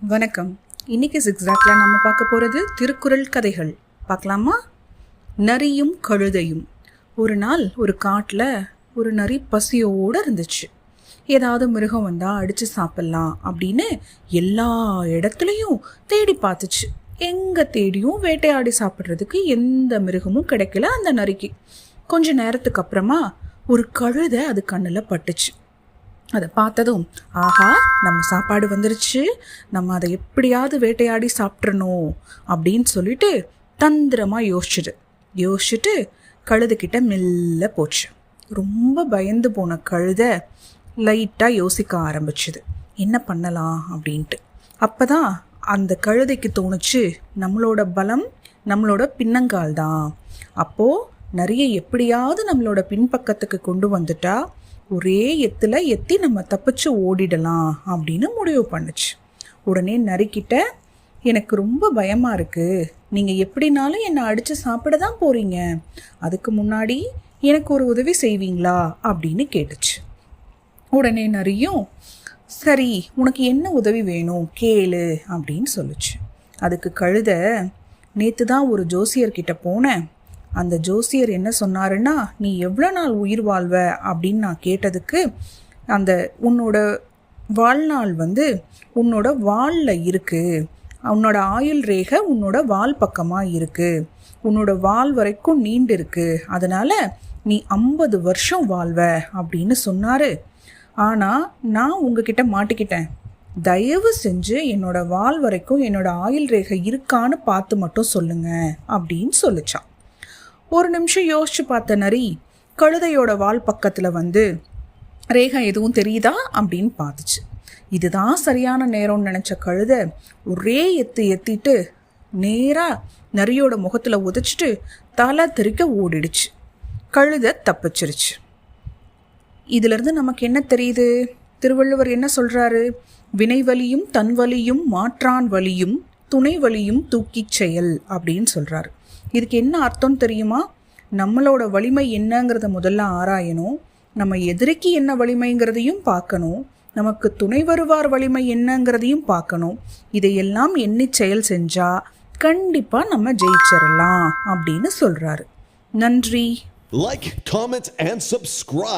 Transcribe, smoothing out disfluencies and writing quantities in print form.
வணக்கம். இன்னைக்கு ஜிக்ஸாக்ல நம்ம பார்க்க போகிறது திருக்குறள் கதைகள். பார்க்கலாமா? நரியும் கழுதையும். ஒரு நாள் ஒரு காட்டில் ஒரு நரி பசியோடு இருந்துச்சு. ஏதாவது மிருகம் வந்தால் அடித்து சாப்பிட்லாம் அப்படின்னு எல்லா இடத்துலையும் தேடி பார்த்துச்சு. எங்கே தேடியும் வேட்டையாடி சாப்பிட்றதுக்கு எந்த மிருகமும் கிடைக்கல அந்த நரிக்கு. கொஞ்ச நேரத்துக்கு அப்புறமா ஒரு கழுதை அது கண்ணில் பட்டுச்சு. அதை பார்த்ததும், ஆஹா, நம்ம சாப்பாடு வந்துருச்சு, நம்ம அதை எப்படியாவது வேட்டையாடி சாப்பிட்றணும் அப்படின்னு சொல்லிட்டு தந்திரமாக யோசிச்சுட்டு கழுதைக்கிட்ட மெல்ல போச்சு. ரொம்ப பயந்து போன கழுதை லைட்டாக யோசிக்க ஆரம்பிச்சுது, என்ன பண்ணலாம் அப்படின்ட்டு. அப்போ தான் அந்த கழுதைக்கு தோணுச்சு, நம்மளோட பலம் நம்மளோட பின்னங்கால் தான். அப்போது நிறைய எப்படியாவது நம்மளோட பின்பக்கத்துக்கு கொண்டு வந்துட்டா ஒரே எத்தி நம்ம தப்பிச்சு ஓடிடலாம் அப்படின்னு முடிவு பண்ணுச்சு. உடனே நரிக்கிட்ட, எனக்கு ரொம்ப பயமாக இருக்குது, நீங்கள் எப்படினாலும் என்னை அடித்து சாப்பிட தான் போகிறீங்க, அதுக்கு முன்னாடி எனக்கு ஒரு உதவி செய்வீங்களா அப்படின்னு கேட்டுச்சு. உடனே நரியும், சரி, உனக்கு என்ன உதவி வேணும் கேளு அப்படின்னு சொல்லுச்சு. அதுக்கு கழுதை, நேற்று தான் ஒரு ஜோசியர்கிட்ட போனேன். அந்த ஜோசியர் என்ன சொன்னாருன்னா, நீ எவ்வளோ நாள் உயிர் வாழ்வ அப்படின்னு நான் கேட்டதுக்கு, அந்த உன்னோட வாழ்நாள் உன்னோட வாலில் இருக்குது, உன்னோட ஆயுள் ரேகை உன்னோட வால் பக்கமாக இருக்குது, உன்னோட வால் வரைக்கும் நீண்டு இருக்கு, அதனால் நீ 50 வருஷம் வாழ்வ அப்படின்னு சொன்னார். ஆனால் நான் உங்ககிட்ட மாட்டிக்கிட்டேன், தயவு செஞ்சு என்னோட வால் வரைக்கும் என்னோட ஆயுள் ரேகை இருக்கான்னு பார்த்து மட்டும் சொல்லுங்க அப்படின்னு சொல்லிச்சான். ஒரு நிமிஷம் யோசிச்சு பார்த்த நரி கழுதையோட வால் பக்கத்தில் ரேகை எதுவும் தெரியுதா அப்படின்னு பார்த்துச்சு. இதுதான் சரியான நேரம்னு நினச்ச கழுதை ஒரே எத்திட்டு நேராக நரியோட முகத்தில் உதைச்சிட்டு தலை தெறிக்க ஓடிடுச்சு. கழுதை தப்பிச்சிருச்சு. இதிலிருந்து நமக்கு என்ன தெரியுது? திருவள்ளுவர் என்ன சொல்கிறாரு? வினைவலியும் தன்வலியும் மாற்றான் வலியும் துணை வலியும் தூக்கிச் செயல் அப்படின்னு சொல்கிறாரு. இதுக்கு என்ன அர்த்தம் தெரியுமா? நம்மளோட வலிமை என்னங்கிறத முதல்ல ஆராயணும், நம்ம எதிரிக்கு என்ன வலிமைங்கிறதையும் பார்க்கணும், நமக்கு துணை வருவார் வலிமை என்னங்கிறதையும் பார்க்கணும். இதையெல்லாம் எண்ணி செயல் செஞ்சா கண்டிப்பாக நம்ம ஜெயிச்சிடலாம் அப்படின்னு சொல்கிறாரு. நன்றி. Like, comment and subscribe.